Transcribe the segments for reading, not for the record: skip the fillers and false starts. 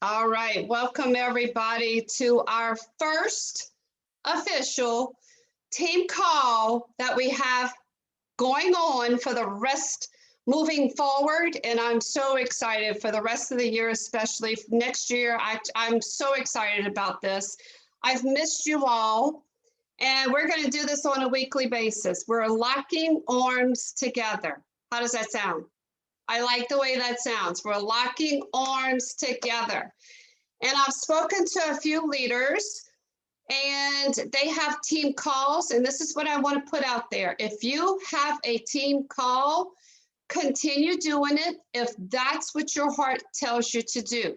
All right, welcome everybody to our first official team call that we have going on for the rest moving forward. And I'm so excited for the rest of the year, especially next year. I'm so excited about this. I've missed you all, and we're going to do this on a weekly basis. We're locking arms together. How does that sound? I like the way that sounds. We're locking arms together. And I've spoken to a few leaders, and they have team calls. And this is what I want to put out there. If you have a team call, continue doing it if that's what your heart tells you to do.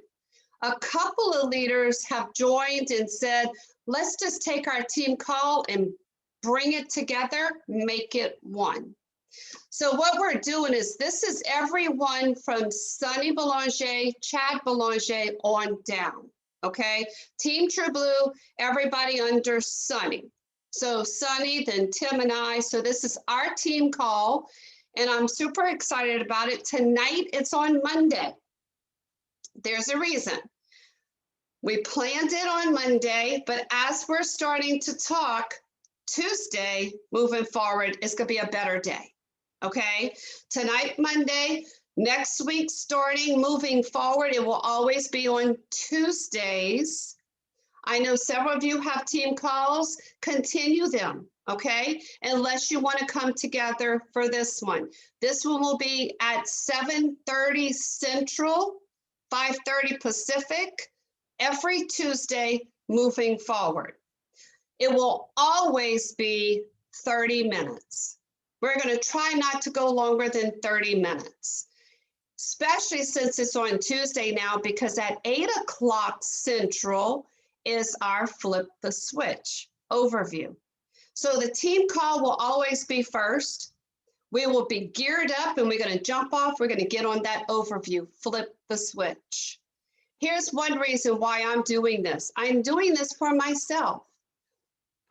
A couple of leaders have joined and said, let's just take our team call and bring it together, make it one. So what we're doing is this is everyone from Sunny Belanger, Chad Belanger on down, okay? Team True Blue, everybody under Sunny. So Sunny, then Tim and I. So this is our team call, and I'm super excited about it. Tonight, it's on Monday. There's a reason. We planned it on Monday, but as we're starting to talk, Tuesday, moving forward, is going to be a better day. Okay, tonight, Monday, next week, starting moving forward, it will always be on Tuesdays. I know several of you have team calls, continue them, okay? Unless you want to come together for this one. This one will be at 7:30 Central, 5:30 Pacific, every Tuesday moving forward. It will always be 30 minutes. We're going to try not to go longer than 30 minutes, especially since it's on Tuesday now, because at 8 o'clock Central is our Flip the Switch overview. So the team call will always be first. We will be geared up and we're going to jump off. We're going to get on that overview, Flip the Switch. Here's one reason why I'm doing this. I'm doing this for myself.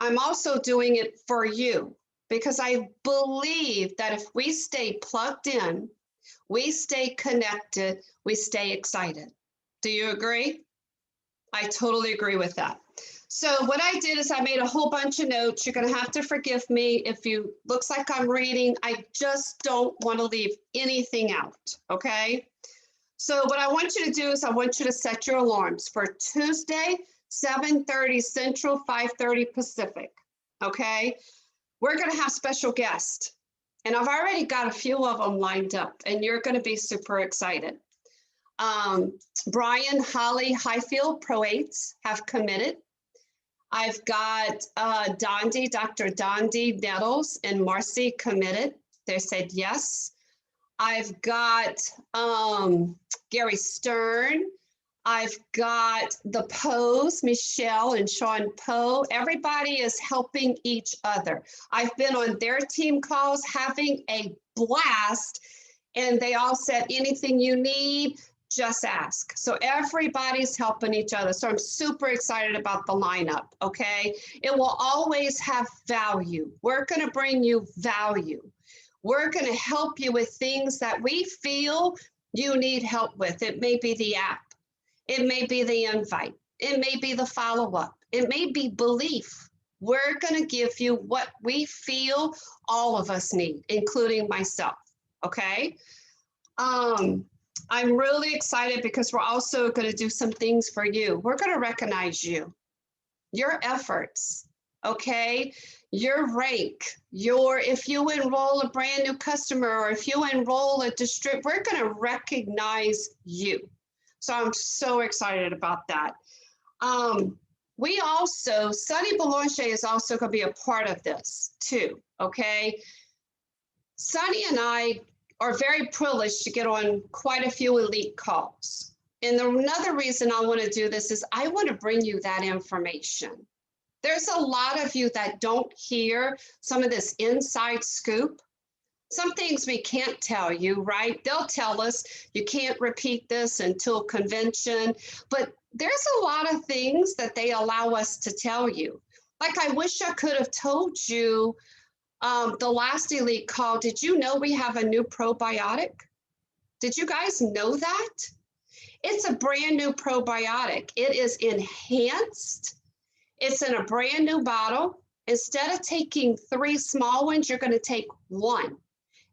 I'm also doing it for you, because I believe that if we stay plugged in, we stay connected, we stay excited. Do you agree? I totally agree with that. So what I did is I made a whole bunch of notes. You're going to have to forgive me if you looks like I'm reading. I just don't want to leave anything out, okay? So what I want you to do is I want you to set your alarms for Tuesday, 7:30 Central, 5:30 Pacific, okay? We're going to have special guests, and I've already got a few of them lined up, and you're going to be super excited. Brian Holly Highfield, Pro-8s, have committed. I've got Dr. Dondi Nettles and Marcy committed. They said yes. I've got Gary Stern. I've got the Poes, Michelle and Sean Poe. Everybody is helping each other. I've been on their team calls having a blast, and they all said anything you need, just ask. So everybody's helping each other. So I'm super excited about the lineup, okay? It will always have value. We're going to bring you value. We're going to help you with things that we feel you need help with. It may be the app. It may be the invite. It may be the follow-up. It may be belief. We're going to give you what we feel all of us need, including myself, okay? I'm really excited because we're also going to do some things for you. We're going to recognize you, your efforts, okay? Your rank, if you enroll a brand new customer, or if you enroll a district, we're going to recognize you. So I'm so excited about that. We also, Sunny Belanger is also going to be a part of this too, okay? Sunny and I are very privileged to get on quite a few elite calls. And another reason I want to do this is I want to bring you that information. There's a lot of you that don't hear some of this inside scoop. Some things we can't tell you, right? They'll tell us you can't repeat this until convention, but there's a lot of things that they allow us to tell you. Like I wish I could have told you the last elite call. Did you know we have a new probiotic? Did you guys know that? It's a brand new probiotic. It is enhanced. It's in a brand new bottle. Instead of taking 3 small ones, you're going to take 1,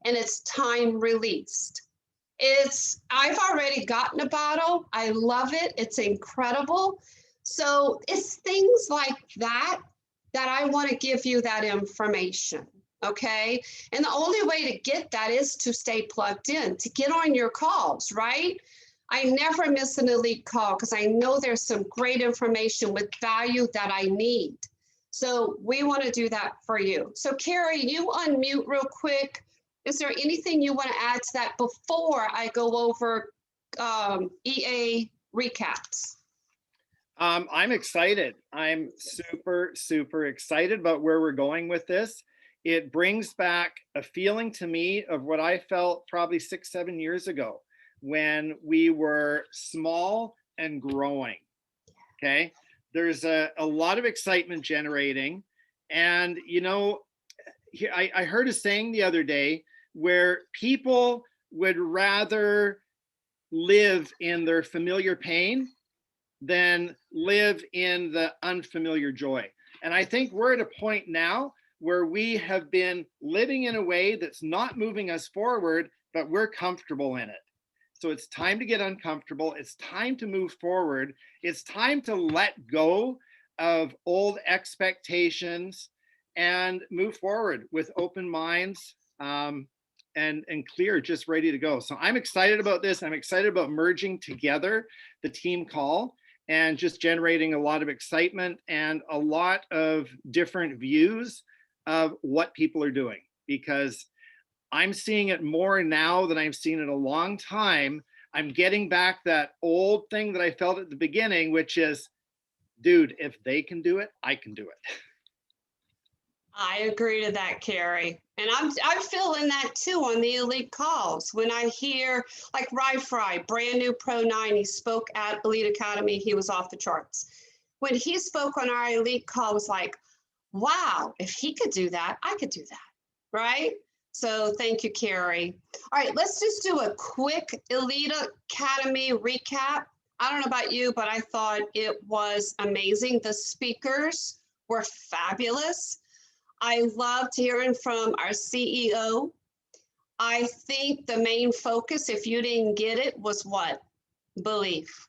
and it's time released. I've already gotten a bottle. I love it. It's incredible. So it's things like that that I want to give you that information. Okay. And the only way to get that is to stay plugged in, to get on your calls, right? I never miss an elite call because I know there's some great information with value that I need. So we want to do that for you. So Carrie, you unmute real quick. Is there anything you want to add to that before I go over EA recaps? I'm excited. I'm super, super excited about where we're going with this. It brings back a feeling to me of what I felt probably 6, 7 years ago when we were small and growing. Okay. There's a lot of excitement generating. And, you know, I heard a saying the other day where people would rather live in their familiar pain than live in the unfamiliar joy. And I think we're at a point now where we have been living in a way that's not moving us forward, but we're comfortable in it. So it's time to get uncomfortable. It's time to move forward. It's time to let go of old expectations and move forward with open minds and clear, just ready to go. So I'm excited about this. I'm excited about merging together the team call and just generating a lot of excitement and a lot of different views of what people are doing, because I'm seeing it more now than I've seen in a long time. I'm getting back that old thing that I felt at the beginning, which is, dude, if they can do it, I can do it. I agree to that, Carrie. And I'm feeling that too on the elite calls. When I hear like Rye Fry, brand new Pro 9, he spoke at Elite Academy, he was off the charts. When he spoke on our elite call, it was like, wow, if he could do that, I could do that, right? So thank you, Carrie. All right, let's just do a quick Elite Academy recap. I don't know about you, but I thought it was amazing. The speakers were fabulous. I loved hearing from our CEO. I think the main focus, if you didn't get it, was what? Belief.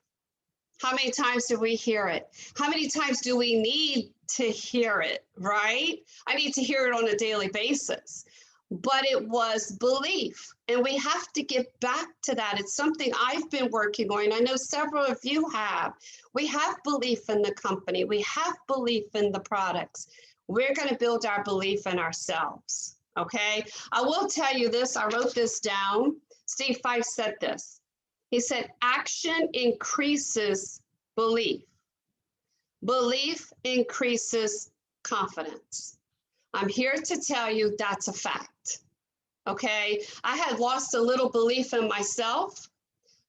How many times did we hear it? How many times do we need to hear it, right? I need to hear it on a daily basis. But it was belief. And we have to get back to that. It's something I've been working on. I know several of you have. We have belief in the company. We have belief in the products. We're going to build our belief in ourselves. Okay. I will tell you this. I wrote this down. Steve Fife said this. He said, action increases belief. Belief increases confidence. I'm here to tell you that's a fact. Okay. I had lost a little belief in myself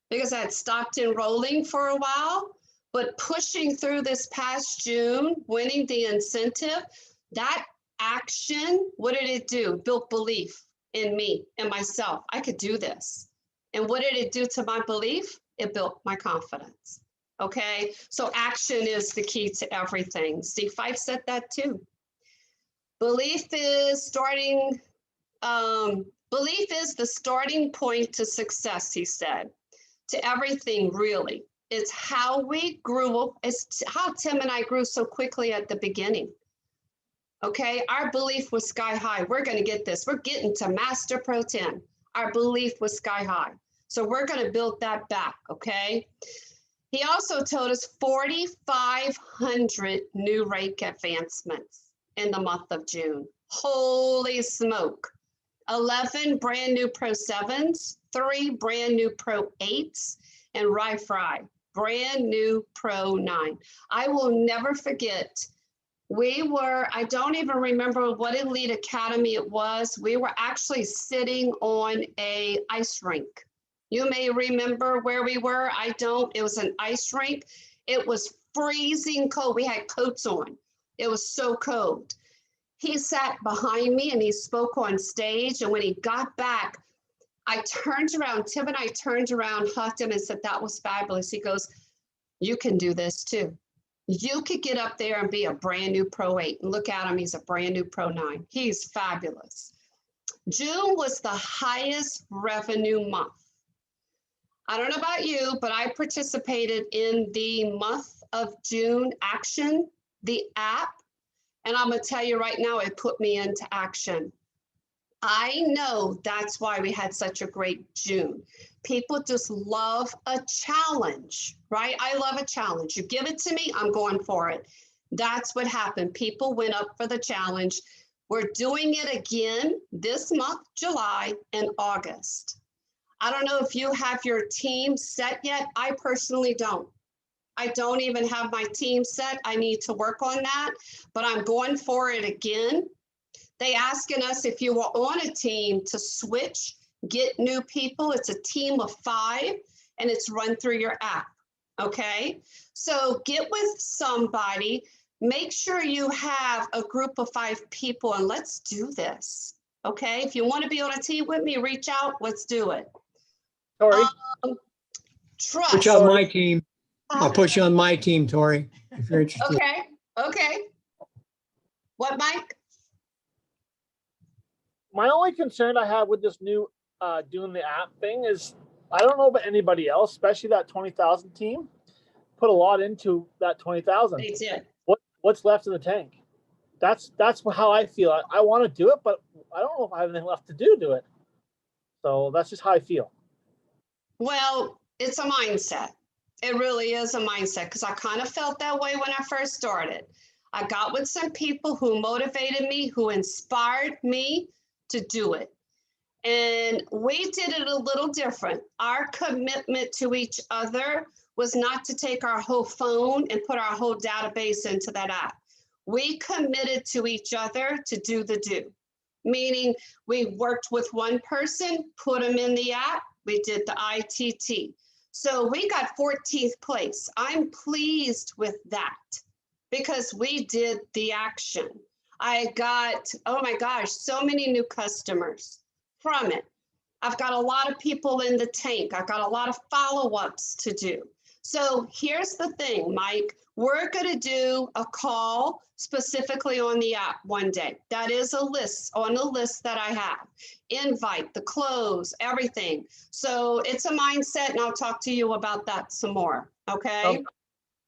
because I had stopped enrolling for a while. But pushing through this past June, winning the incentive, that action, what did it do? Built belief in me and myself. I could do this. And what did it do to my belief? It built my confidence. Okay, so action is the key to everything. Steve Fife said that too. Belief is belief is the starting point to success, he said, to everything really. It's how we grew, it's how Tim and I grew so quickly at the beginning. Okay, our belief was sky high. We're going to get this. We're getting to Master Pro 10. Our belief was sky high. So we're going to build that back, okay? He also told us 4,500 new rate advancements in the month of June. Holy smoke. 11 brand new Pro 7s, 3 brand new Pro 8s, and Rye Fry, brand new Pro 9. I will never forget, I don't even remember what Elite Academy it was. We were actually sitting on a ice rink. You may remember where we were. I don't. It was an ice rink. It was freezing cold. We had coats on. It was so cold. He sat behind me and he spoke on stage. And when he got back, I turned around, Tim and I turned around, hugged him and said, that was fabulous. He goes, you can do this too. You could get up there and be a brand new Pro 8. And look at him, he's a brand new Pro 9. He's fabulous. June was the highest revenue month. I don't know about you, but I participated in the month of June action, the app. And I'm going to tell you right now, it put me into action. I know that's why we had such a great June. People just love a challenge, right? I love a challenge. You give it to me, I'm going for it. That's what happened. People went up for the challenge. We're doing it again this month, July and August. I don't know if you have your team set yet. I personally don't. I don't even have my team set. I need to work on that, but I'm going for it again. They asking us if you were on a team to switch, get new people. It's a team of 5 and it's run through your app. Okay. So get with somebody, make sure you have a group of 5 people and let's do this. Okay. If you want to be on a team with me, reach out. Let's do it. Tori, Trust. Put you on my team. I'll put you on my team, Tori, if you're interested. Okay. Okay. What, Mike? my only concern I have with this new doing the app thing is I don't know about anybody else, especially that 20,000 team. Put a lot into that 20,000. They did. What's left in the tank? That's how I feel. I want to do it, but I don't know if I have anything left to do it. So that's just how I feel. Well, it's a mindset. It really is a mindset because I kind of felt that way when I first started. I got with some people who motivated me, who inspired me to do it. And we did it a little different. Our commitment to each other was not to take our whole phone and put our whole database into that app. We committed to each other to do the do, meaning we worked with one person, put them in the app, we did the ITT. So we got 14th place. I'm pleased with that because we did the action. I got, oh my gosh, so many new customers from it. I've got a lot of people in the tank. I've got a lot of follow-ups to do. So here's the thing, Mike, we're going to do a call specifically on the app one day. That is a list on the list that I have. Invite, the close, everything. So it's a mindset and I'll talk to you about that some more. Okay.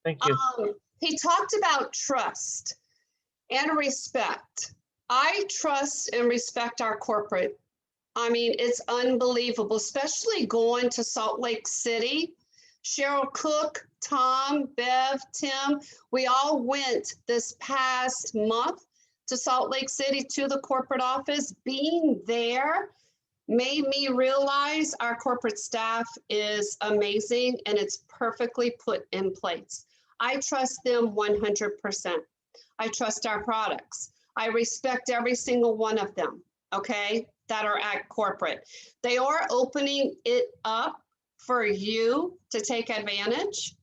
Thank you. He talked about trust and respect. I trust and respect our corporate. I mean, it's unbelievable, especially going to Salt Lake City. Cheryl Cook, Tom, Bev, Tim, we all went this past month to Salt Lake City to the corporate office. Being there made me realize our corporate staff is amazing and it's perfectly put in place. I trust them 100%. I trust our products. I respect every single one of them, okay, that are at corporate. They are opening it up for you to take advantage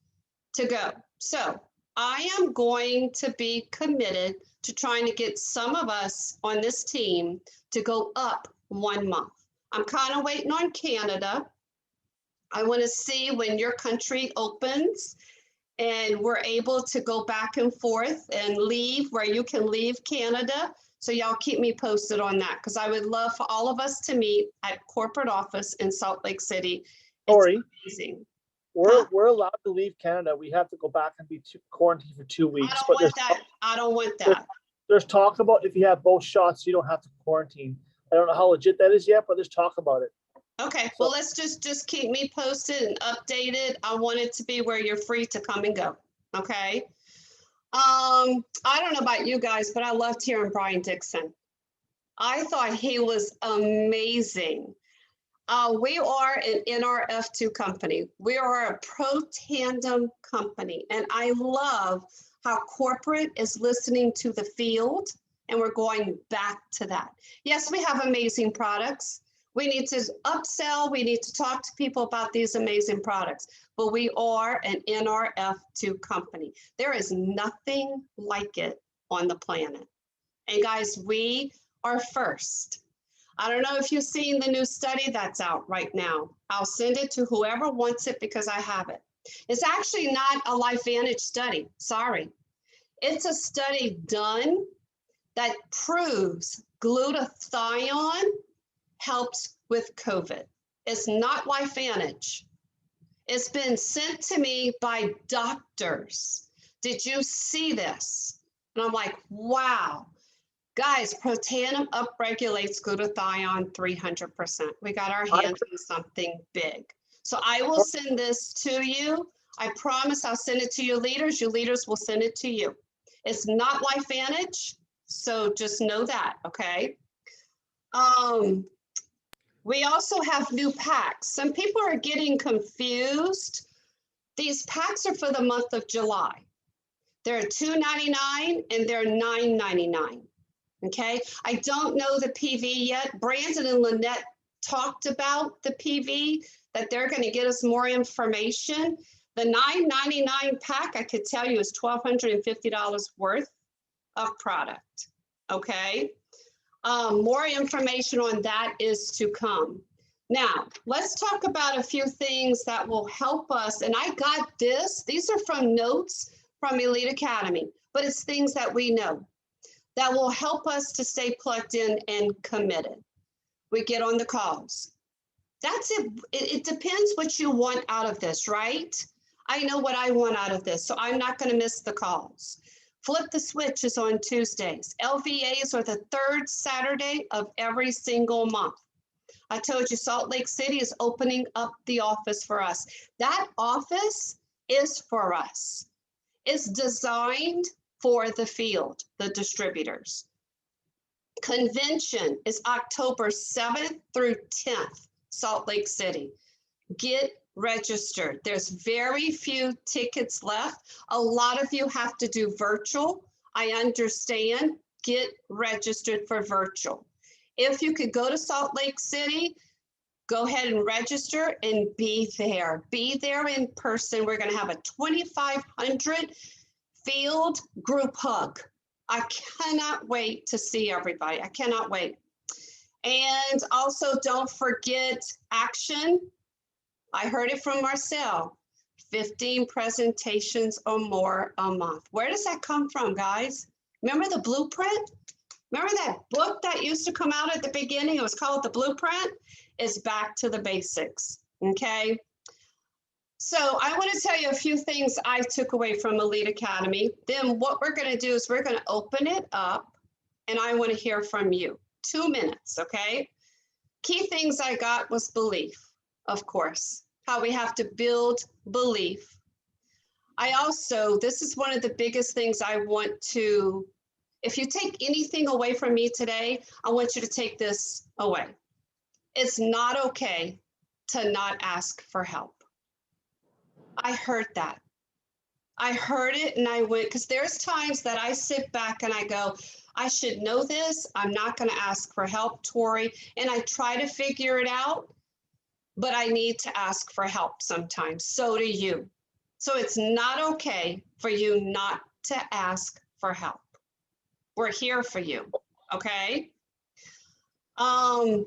to go. So I am going to be committed to trying to get some of us on this team to go up 1 month. I'm kind of waiting on Canada. I want to see when your country opens and we're able to go back and forth and leave where you can leave Canada. So y'all keep me posted on that because I would love for all of us to meet at corporate office in Salt Lake City. Tori, Amazing. we're allowed to leave Canada. We have to go back and be quarantined for 2 weeks. I don't want that. I don't want that. There's talk about if you have both shots, you don't have to quarantine. I don't know how legit that is yet, but there's talk about it. Okay, well, let's just keep me posted and updated. I want it to be where you're free to come and go. Okay. I don't know about you guys, but I loved hearing Brian Dixon. I thought he was amazing. We are an NRF2 company. We are a pro tandem company. And I love how corporate is listening to the field and we're going back to that. Yes, we have amazing products. We need to upsell. We need to talk to people about these amazing products, but we are an NRF2 company. There is nothing like it on the planet. And guys, we are first. I don't know if you've seen the new study that's out right now. I'll send it to whoever wants it because I have it. It's actually not a LifeVantage study, sorry. It's a study done that proves glutathione helps with COVID. It's not LifeVantage. It's been sent to me by doctors. Did you see this? And I'm like, wow. Guys, Protandim upregulates glutathione 300%. We got our hands on something big. So I will send this to you. I promise I'll send it to your leaders. Your leaders will send it to you. It's not LifeVantage, so just know that, okay? We also have new packs. Some people are getting confused. These packs are for the month of July. They're $2.99 and they're $9.99. Okay, I don't know the PV yet. Brandon and Lynette talked about the PV, that they're going to get us more information. The $9.99 pack, I could tell you, is $1,250 worth of product. Okay, more information on that is to come. Now, let's talk about a few things that will help us. And I got this. These are from notes from Elite Academy, but it's things that we know that will help us to stay plugged in and committed. We get on the calls. That's it. It depends what you want out of this, right? I know what I want out of this, so I'm not going to miss the calls. Flip the Switch is on Tuesdays. LVAs are the third Saturday of every single month. I told you Salt Lake City is opening up the office for us. That office is for us. It's designed for the field, the distributors. Convention is October 7th through 10th, Salt Lake City. Get registered. There's very few tickets left. A lot of you have to do virtual. I understand. Get registered for virtual. If you could go to Salt Lake City, go ahead and register and be there. Be there in person. We're going to have a 2,500 field group hug. I cannot wait to see everybody. I cannot wait. And also don't forget action. I heard it from Marcel, 15 presentations or more a month. Where does that come from, guys? Remember the blueprint? Remember that book that used to come out at the beginning? It was called The Blueprint. It's back to the basics, okay? So I want to tell you a few things I took away from Elite Academy. Then what we're going to do is we're going to open it up, and I want to hear from you. 2 minutes, okay? Key things I got was belief, of course, how we have to build belief. I also, this is one of the biggest things I want to, if you take anything away from me today, I want you to take this away. It's not okay to not ask for help. I heard that. I heard it and I went, because there's times that I sit back and I go, I should know this. I'm not going to ask for help, Tori. And I try to figure it out, but I need to ask for help sometimes. So do you. So it's not okay for you not to ask for help. We're here for you. Okay. I'm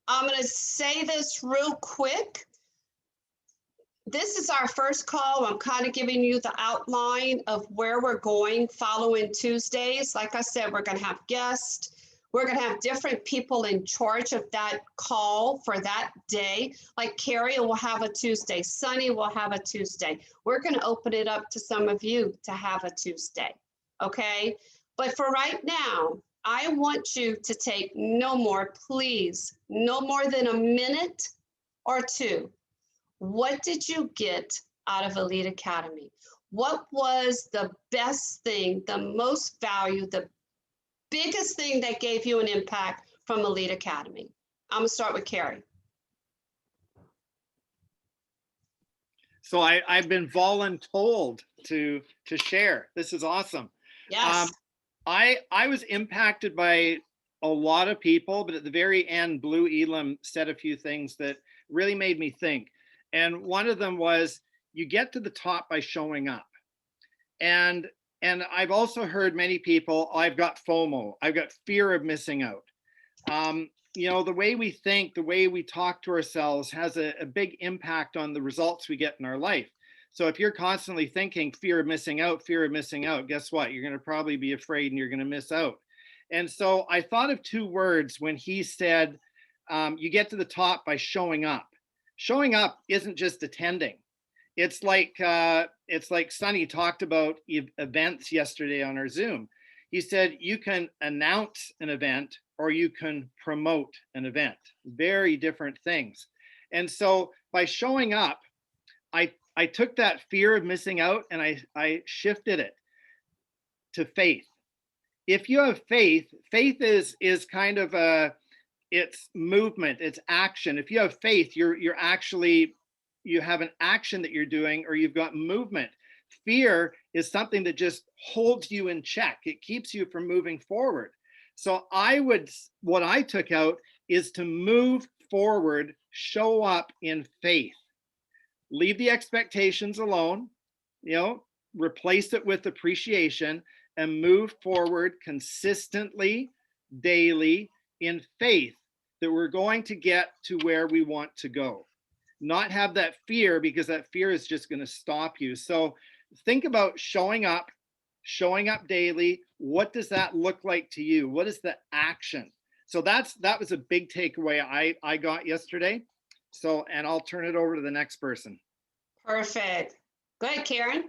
going to say this real quick. This is our first call. I'm kind of giving you the outline of where we're going following Tuesdays. Like I said, we're going to have guests. We're going to have different people in charge of that call for that day. Like Carrie will have a Tuesday. Sunny will have a Tuesday. We're going to open it up to some of you to have a Tuesday. Okay. But for right now, I want you to take no more, please, no more than a minute or two. What did you get out of Elite Academy? What was the best thing, the most value, the biggest thing that gave you an impact from Elite Academy? I'm gonna start with Carrie. So I've been voluntold to share. This is awesome. Yes. I was impacted by a lot of people, but at the very end, Blue Elam said a few things that really made me think. And one of them was, you get to the top by showing up. And I've also heard many people, I've got FOMO, I've got fear of missing out. the way we think, the way we talk to ourselves has a big impact on the results we get in our life. So if you're constantly thinking fear of missing out, guess what? You're going to probably be afraid and you're going to miss out. And so I thought of 2 words when he said, you get to the top by showing up. Showing up isn't just attending. It's like Sonny talked about events yesterday on our Zoom. He said you can announce an event or you can promote an event. Very different things. And so by showing up, I took that fear of missing out and I shifted it to faith. If you have faith, faith is kind of it's movement, it's action. If you have faith, you have an action that you're doing, or you've got movement. Fear is something that just holds you in check. It keeps you from moving forward. So what I took out is to move forward, show up in faith. Leave the expectations alone, replace it with appreciation, and move forward consistently, daily, in faith that we're going to get to where we want to go. Not have that fear, because that fear is just going to stop you. So think about showing up daily. What does that look like to you? What is the action? So that was a big takeaway I got yesterday. So, and I'll turn it over to the next person. Perfect. Go ahead, Karen.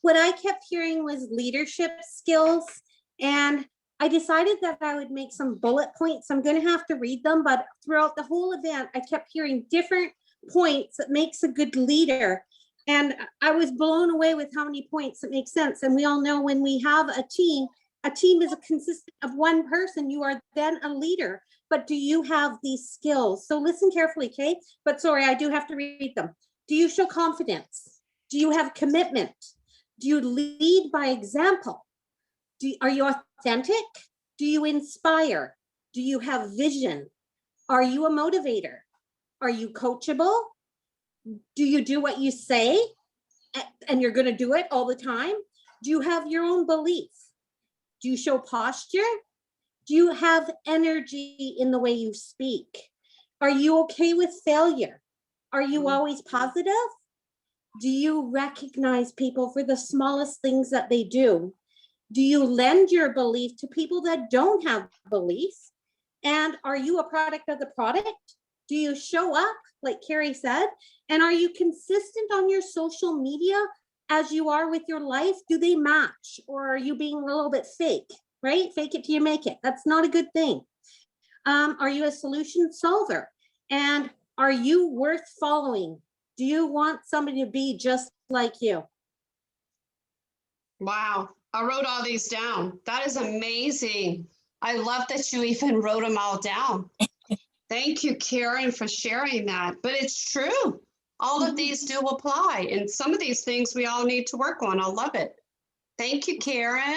What I kept hearing was leadership skills, and I decided that I would make some bullet points. I'm going to have to read them, but throughout the whole event, I kept hearing different points that makes a good leader. And I was blown away with how many points that make sense. And we all know when we have a team is a consistent of one person, you are then a leader. But do you have these skills? So listen carefully, okay? But sorry, I do have to read them. Do you show confidence? Do you have commitment? Do you lead by example? Are you authentic? Do you inspire? Do you have vision? Are you a motivator? Are you coachable? Do you do what you say and you're going to do it all the time? Do you have your own belief? Do you show posture? Do you have energy in the way you speak? Are you okay with failure? Are you always positive? Do you recognize people for the smallest things that they do? Do you lend your belief to people that don't have belief? And are you a product of the product? Do you show up, like Carrie said? And are you consistent on your social media as you are with your life? Do they match, or are you being a little bit fake, right? Fake it till you make it. That's not a good thing. Are you a solution solver? And are you worth following? Do you want somebody to be just like you? Wow. I wrote all these down. That is amazing. I love that you even wrote them all down. Thank you, Karen, for sharing that. But it's true. All of these do apply. And some of these things we all need to work on. I love it. Thank you, Karen.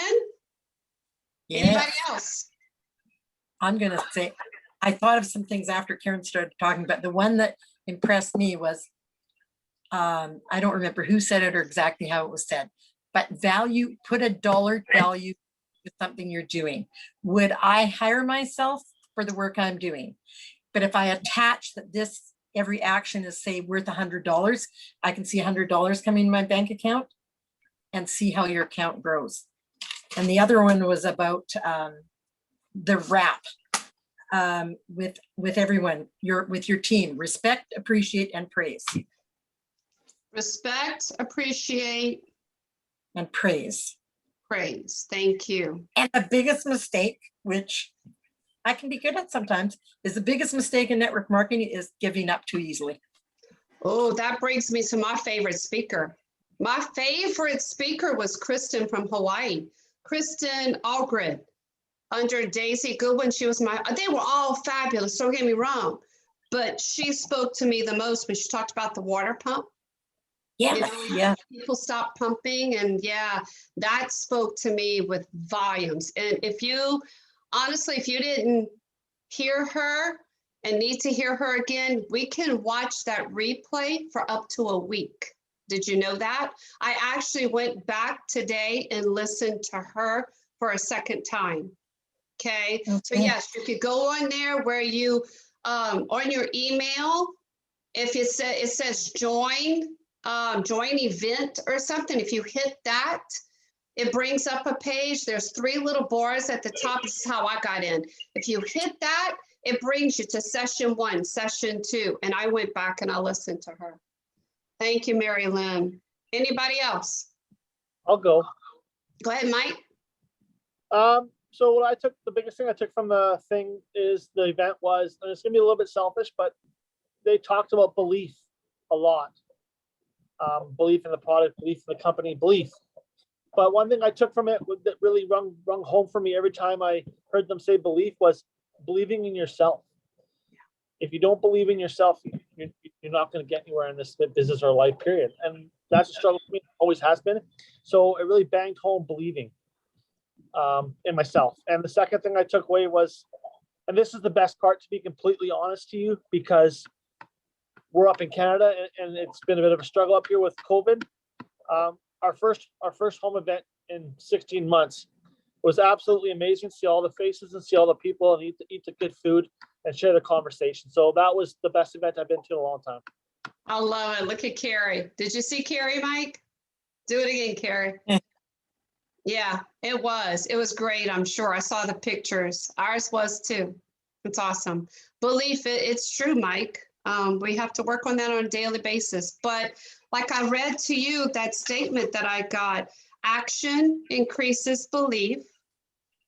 Yeah. Anybody else? I'm going to say, I thought of some things after Karen started talking, but the one that impressed me was, I don't remember who said it or exactly how it was said, but put a dollar value to something you're doing. Would I hire myself for the work I'm doing? But if I attach that every action is say worth $100, I can see $100 coming in my bank account and see how your account grows. And the other one was about the wrap with everyone, with your team: respect, appreciate, and praise. Respect, appreciate, and praise. Praise. Thank you. And the biggest mistake, which I can be good at sometimes, is the biggest mistake in network marketing is giving up too easily. Oh, that brings me to my favorite speaker. My favorite speaker was Kristen from Hawaii. Kristen Allgren, under Daisy Goodwin. They were all fabulous, don't get me wrong. But she spoke to me the most when she talked about the water pump. Yeah, yeah. People stop pumping, and that spoke to me with volumes. And if you didn't hear her and need to hear her again, we can watch that replay for up to a week. Did you know that? I actually went back today and listened to her for a second time. Okay, so Okay. yes, you could go on there where you, on your email, if it says join, join event or something, if you hit that, it brings up a page. There's 3 little bars at the top. This is how I got in. If you hit that, it brings you to session 1, session 2. And I went back and I listened to her. Thank you, Mary Lynn. Anybody else? I'll go. Go ahead, Mike. So what I took, the biggest thing I took from the thing is the event was, and it's gonna be a little bit selfish, but they talked about belief a lot. Belief in the product, belief in the company, belief. But one thing I took from it that really rung home for me every time I heard them say belief was believing in yourself. If you don't believe in yourself, you're not going to get anywhere in this business or life, period. And that's a struggle for me, always has been. So it really banged home believing in myself. And the second thing I took away was, and this is the best part, to be completely honest to you, because we're up in Canada and it's been a bit of a struggle up here with COVID. Our first home event in 16 months was absolutely amazing. See all the faces and see all the people and eat the good food and share the conversation. So that was the best event I've been to in a long time. I love it. Look at Carrie. Did you see Carrie, Mike? Do it again, Carrie. Yeah, it was. It was great, I'm sure. I saw the pictures. Ours was too. It's awesome. Belief, it's true, Mike. We have to work on that on a daily basis. But like I read to you, that statement that I got, action increases belief,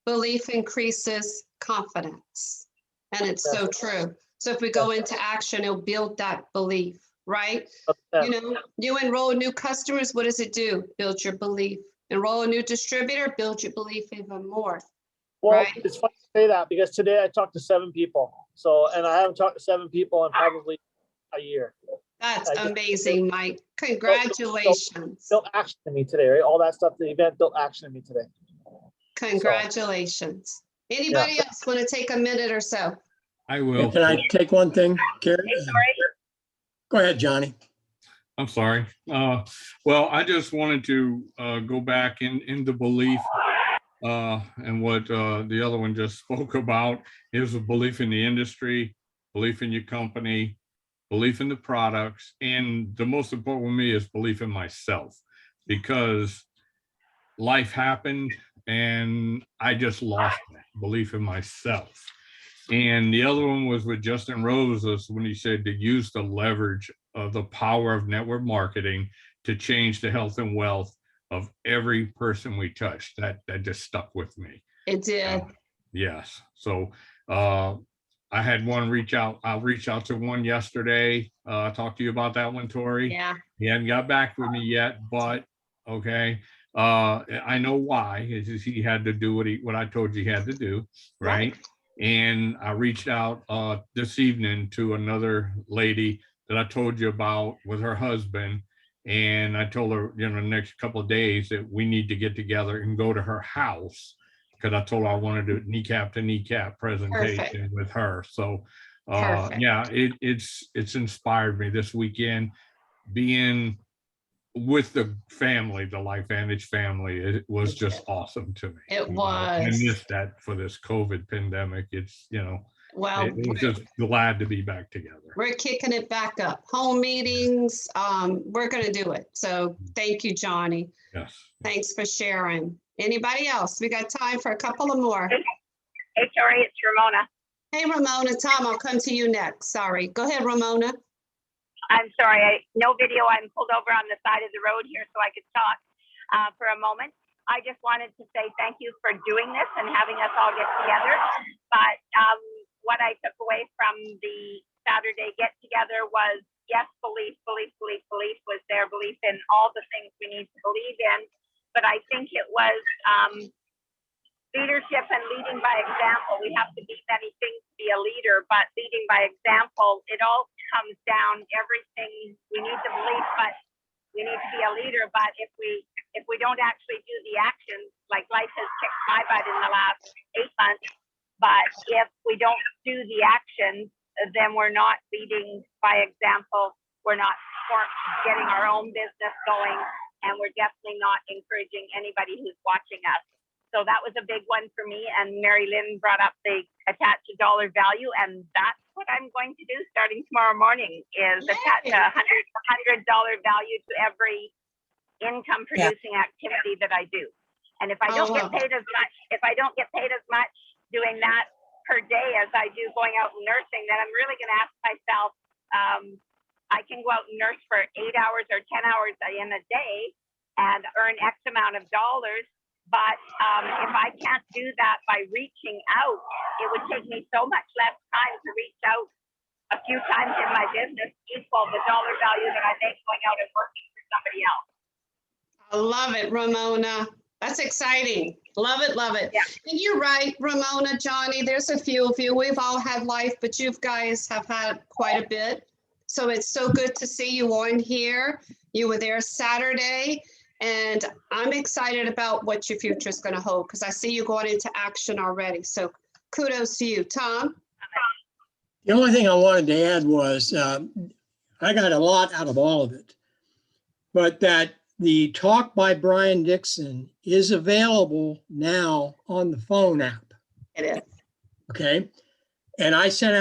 belief increases confidence. And it's so true. So if we go into action, it'll build that belief, right? You know, you enroll new customers, what does it do? Build your belief. Enroll a new distributor, build your belief even more. Well, Right. it's funny to say that because today I talked to 7 people. So, and I haven't talked to 7 people in probably a year. That's I just- amazing, Mike. Congratulations. Built action in me today, right? All that stuff, the event built action in me today. Congratulations. Anybody else want to take a minute or so? I will. Can I take one thing, Carrie? Go ahead, Johnny. I'm sorry. Well, I just wanted to go back in the belief and what the other one just spoke about is a belief in the industry, belief in your company, belief in the products, and the most important with me is belief in myself, because life happened and I just lost that belief in myself. And the other one was with Justin Rose, when he said to use the leverage of the power of network marketing to change the health and wealth of every person we touch. That just stuck with me. It did. Yes. So I had one reach out. I'll reach out to one yesterday. Talk to you about that one, Tori. Yeah. He hadn't got back with me yet, but okay. I know why. Is he had to do what I told you he had to do, right? And I reached out this evening to another lady that I told you about with her husband. And I told her, the next couple of days that we need to get together and go to her house, because I told her I wanted to kneecap to kneecap presentation with her. So yeah, it's inspired me this weekend being with the family, the LifeVantage family. It was just awesome to me. It I was. missed that for this COVID pandemic. It's, Well, it was just glad to be back together. we're kicking it back up. Home meetings, we're going to do it. So thank you, Johnny. Yes. Thanks for sharing. Anybody else? We got time for a couple of more. Hey, Tori, it's Ramona. Hey, Ramona. Tom, I'll come to you next. Sorry. Go ahead, Ramona. I'm sorry, no video. I'm pulled over on the side of the road here so I could talk for a moment. I just wanted to say thank you for doing this and having us all get together. But what I took away from the Saturday get together was, yes, belief was there, belief in all the things we need to believe in. But I think it was leadership and leading by example. We have to be many things to be a leader, but leading by example, it all comes down, everything we need to believe, but we need to be a leader. But if we don't actually do the actions, like life has kicked my butt in the last 8 months, but if we don't do the actions, then we're not leading by example. We're not getting our own business going, and we're definitely not encouraging anybody who's watching us. So that was a big one for me. And Mary Lynn brought up the attach a dollar value, and that's what I'm going to do starting tomorrow morning is attach Yay. a $100 value to every income producing activity that I do. And if I don't get love it. paid as much, doing that per day as I do going out and nursing, then I'm really going to ask myself, I can go out and nurse for 8 hours or 10 hours in a day and earn X amount of dollars. But if I can't do that by reaching out, it would take me so much less time to reach out a few times in my business equal the dollar value that I make going out and working for somebody else. I love it, Ramona. That's exciting. Love it, love it. Yeah. And you're right, Ramona, Johnny, there's a few of you. We've all had life, but you guys have had quite a bit. So it's so good to see you on here. You were there Saturday, and I'm excited about what your future is going to hold because I see you going into action already. So kudos to you. Tom? The only thing I wanted to add was I got a lot out of all of it, but that the talk by Brian Dixon is available now on the phone app. It is. Okay. And I sent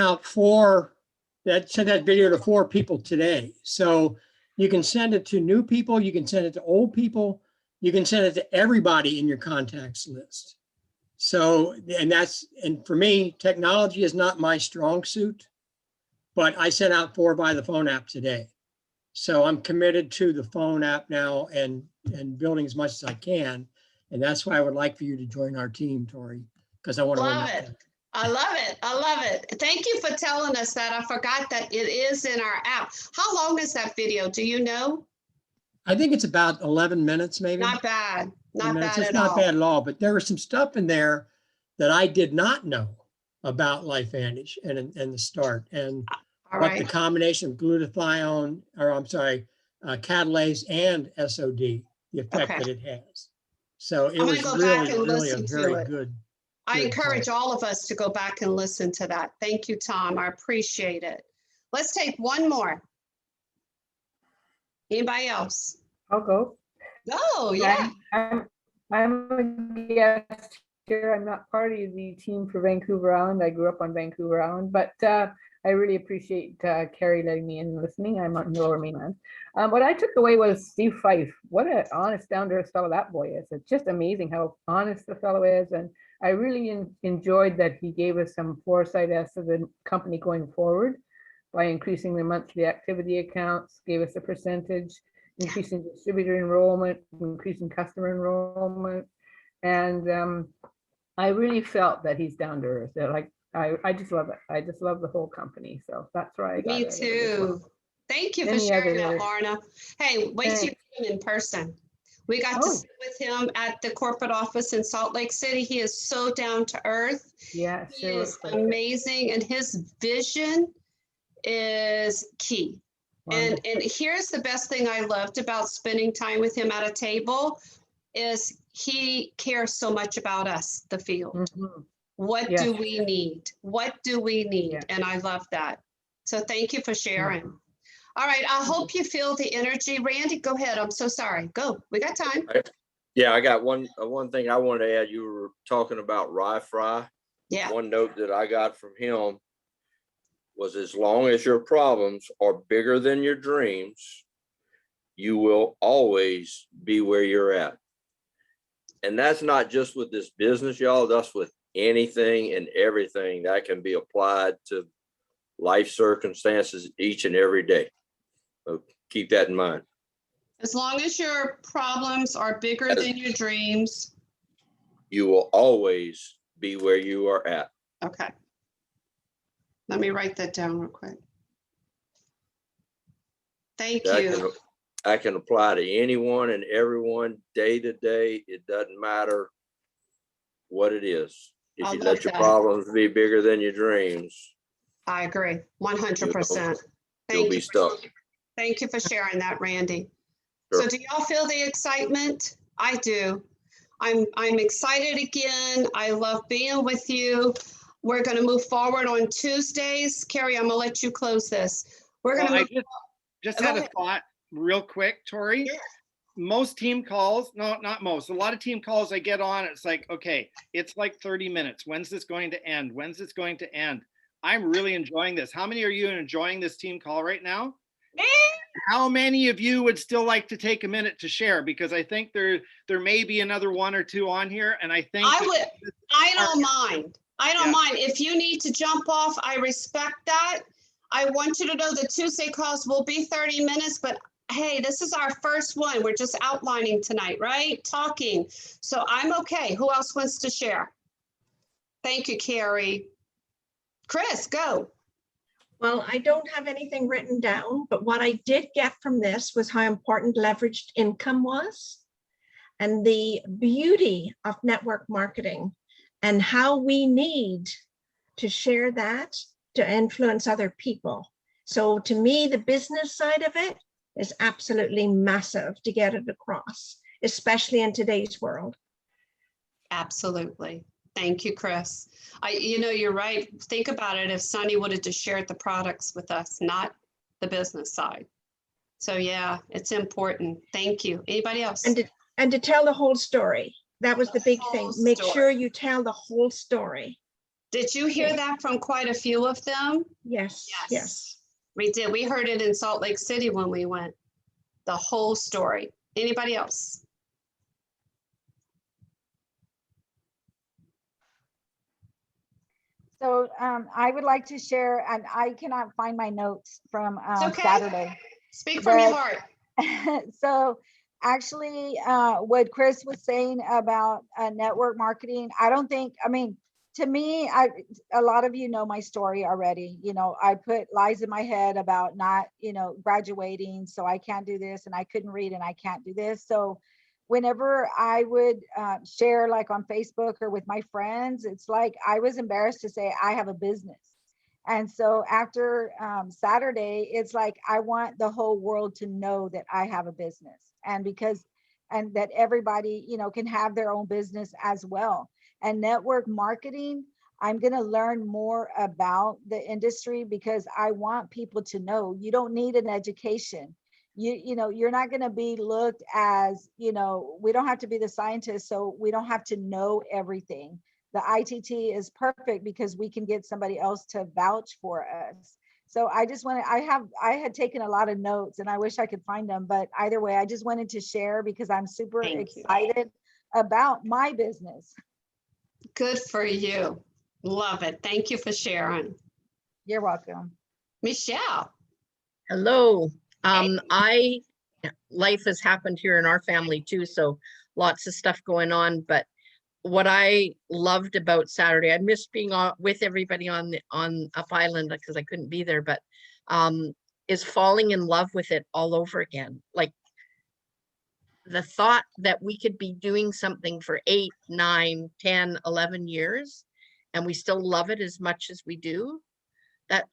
that video to 4 people today. So you can send it to new people. You can send it to old people. You can send it to everybody in your contacts list. So, and for me, technology is not my strong suit, but I sent out 4 by the phone app today. So I'm committed to the phone app now and building as much as I can. And that's why I would like for you to join our team, Tori, because I want to Love it. I love it. I love it. Thank you for telling us that. I forgot that it is in our app. How long is that video? Do you know? I think it's about 11 minutes, maybe. Not bad. Not bad It's at not all. bad at all, but there was some stuff in there that I did not know about LifeVantage and the start and All what the right. combination of glutathione, catalase and SOD, the effect Okay. that it has. So it I'm gonna was go back really, and really a listen to very it. good. I Good encourage call. all of us to go back and listen to that. Thank you, Tom. I appreciate it. Let's take one more. Anybody else? I'll go. Oh, yeah. I'm a guest here. I'm not part of the team for Vancouver Island. I grew up on Vancouver Island, but I really appreciate Carrie letting me in and listening. I'm on Lower Mainland. What I took away was Steve Fife. What an honest, down-to-earth fellow that boy is. It's just amazing how honest the fellow is. And I really enjoyed that he gave us some foresight as to the company going forward by increasing the monthly activity accounts, gave us a percentage, increasing distributor enrollment, increasing customer enrollment. And I really felt that he's down to earth. Like I just love it. I just love the whole company. So that's why I got Me it out of it as well. too. Thank you for Any sharing other- that, Lorna. Hey, wait till you Thanks. see him in person. We got to Oh. sit with him at the corporate office in Salt Lake City. He is so down to earth. Yeah, He sure. is amazing, and his vision is key. And here's the best thing I loved about spending time with him at a table is he cares so much about us, the field. Mhm. What Yes. do we need? What do we need? Yeah. And I love that. So thank you for sharing. All right, I hope you feel the energy. Randy, go ahead. I'm so sorry. Go. We got time. Yeah, I got one thing I wanted to add. You were talking about Rye Fry. Yeah. One note that I got from him was, as long as your problems are bigger than your dreams, you will always be where you're at. And that's not just with this business, y'all. That's with anything and everything that can be applied to life circumstances each and every day. So keep that in mind. As long as your problems are bigger than your dreams. You will always be where you are at. Okay. Let me write that down real quick. Thank you. I can apply to anyone and everyone day to day. It doesn't matter what it is. If I you love let your that. problems be bigger than your dreams, I agree, 100%. you'll Thank be you. stuck. Thank you for sharing that, Randy. So Sure. do y'all feel the excitement? I do. I'm excited again. I love being with you. We're going to move forward on Tuesdays. Carrie, I'm going to let you close this. We're going Well, to I just Go had a ahead. thought real quick, Tori. Yeah. most team calls, no, not most, a lot of team calls I get on, it's like, okay, it's like 30 minutes. When's this going to end? When's this going to end? I'm really enjoying this. How many are you enjoying this team call right now? Me? How many of you would still like to take a minute to share? Because I think there may be another one or two on here, and I think I don't mind. I don't Yeah. mind. If you need to jump off, I respect that. I want you to know the Tuesday calls will be 30 minutes, but hey, this is our first one. We're just outlining tonight, right? Talking. So I'm okay. Who else wants to share? Thank you, Carrie. Chris, go. Well, I don't have anything written down, but what I did get from this was how important leveraged income was and the beauty of network marketing and how we need to share that to influence other people. So to me, the business side of it is absolutely massive to get it across, especially in today's world. Absolutely. Thank you, Chris. You're right. Think about it. If Sunny would have just shared the products with us, not the business side. So yeah, it's important. Thank you. Anybody else? And to tell the whole story. That was the big thing. whole Make story. sure you tell the whole story. Did you hear that from quite a few of them? Yes, yes. We did. We heard it in Salt Lake City when we went. The whole story. Anybody else? So I would like to share, and I cannot find my notes from It's okay. Saturday. Speak from your But- heart. So actually, what Chris was saying about network marketing, to me, a lot of you know my story already. I put lies in my head about not, graduating, so I can't do this, and I couldn't read, and I can't do this. So whenever I would share like on Facebook or with my friends, it's like I was embarrassed to say I have a business. And so after Saturday, it's like I want the whole world to know that I have a business, and that everybody, can have their own business as well. And network marketing, I'm going to learn more about the industry because I want people to know you don't need an education. You're not going to be looked as, we don't have to be the scientists, so we don't have to know everything. The ITT is perfect because we can get somebody else to vouch for us. So I had taken a lot of notes and I wish I could find them, but either way, I just wanted to share because I'm super excited about my business. Good for you. Love it. Thank you for sharing. You're welcome. Michelle. Hello. Life has happened here in our family too, so lots of stuff going on. But what I loved about Saturday, I missed being with everybody on Up Island because I couldn't be there, but is falling in love with it all over again. Like the thought that we could be doing something for 8, 9, 10, 11 years, and we still love it as much as we do, that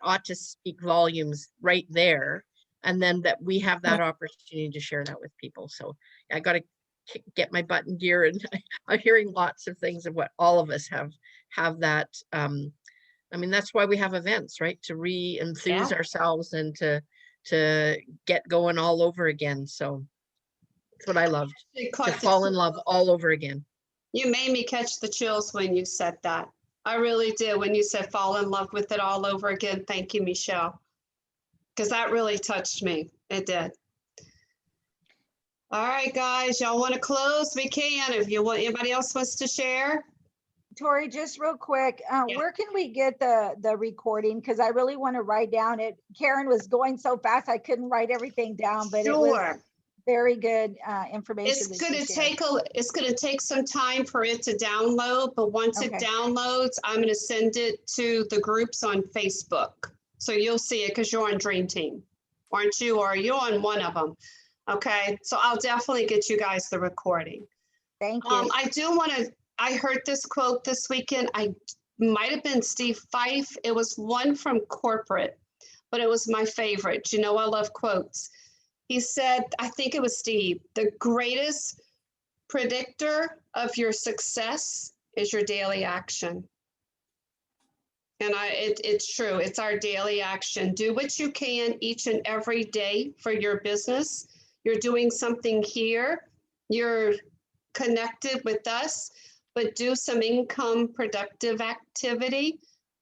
ought to speak volumes right there. And then that we have that opportunity to share that with people. So I got to get my butt in gear, and I'm hearing lots of things of what all of us have that. That's why we have events, right? To re-enthuse ourselves and to get going all over again. So that's what I loved, to fall in love all over again. You made me catch the chills when you said that. I really did. When you said fall in love with it all over again. Thank you, Michelle. Because that really touched me. It did. All right, guys, y'all want to close? We can. If you want, anybody else wants to share? Tori, just real quick, where can we get the recording? Because I really want to write down it. Karen was going so fast, I couldn't write everything down, but it was very good information. It's going to take some time for it to download, but once it downloads, I'm going to send it to the groups on Facebook. So you'll see it because you're on Dream Team, aren't you? Or you're on one of them. Okay. So I'll definitely get you guys the recording. Thank you. I heard this quote this weekend. I might have been Steve Fife. It was one from corporate, but it was my favorite. I love quotes. He said, I think it was Steve, the greatest predictor of your success is your daily action. And it's true. It's our daily action. Do what you can each and every day for your business, You're doing something here. You're connected with us, but do some income productive activity,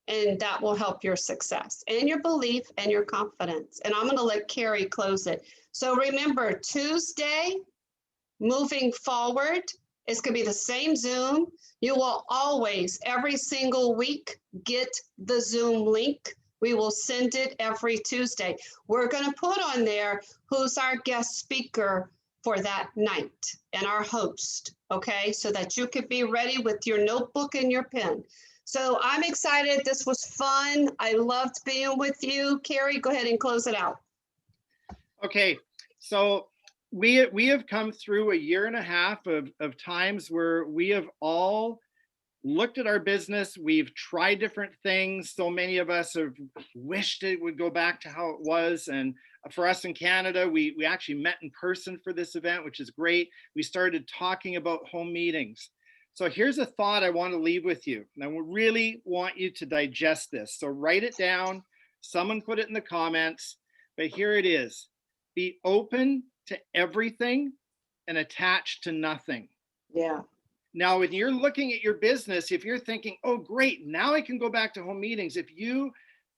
and that will help your success and your belief and your confidence. And I'm going to let Carrie close it. So remember, Tuesday, moving forward, it's going to be the same Zoom. You will always, every single week, get the Zoom link. We will send it every Tuesday. We're going to put on there who's our guest speaker for that night and our host, okay? So that you could be ready with your notebook and your pen. So I'm excited. This was fun. I loved being with you. Carrie, go ahead and close it out. Okay, so we have come through a year and a half of times where we have all looked at our business. We've tried different things. So many of us have wished it would go back to how it was. And for us in Canada, we actually met in person for this event, which is great. We started talking about home meetings. So here's a thought I want to leave with you. And I really want you to digest this. So write it down. Someone put it in the comments, but here it is. Be open to everything and attached to nothing. Yeah. Now, when you're looking at your business, if you're thinking, oh, great, now I can go back to home meetings. If you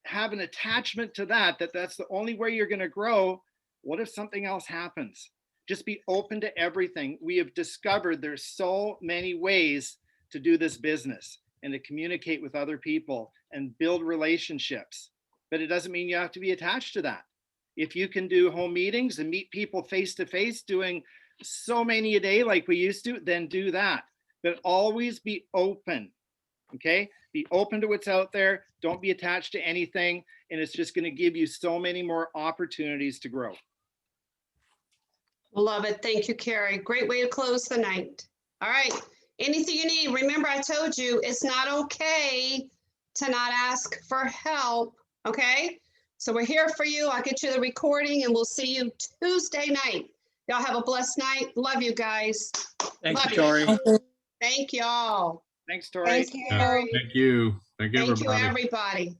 have an attachment to that's the only way you're going to grow, what if something else happens? Just be open to everything. We have discovered there's so many ways to do this business and to communicate with other people and build relationships. But it doesn't mean you have to be attached to that. If you can do home meetings and meet people face to face, doing so many a day like we used to, then do that. But always be open, okay? Be open to what's out there. Don't be attached to anything. And it's just going to give you so many more opportunities to grow. Love it. Thank you, Carrie. Great way to close the night. All right. Anything you need, remember I told you it's not okay to not ask for help, okay? So we're here for you. I'll get you the recording and we'll see you Tuesday night. Y'all have a blessed night. Love you guys. Thank Love you, Tori. Thank y'all. Thanks, Tori. Thank you. Thank you. Thank you, Thank you, everybody. everybody.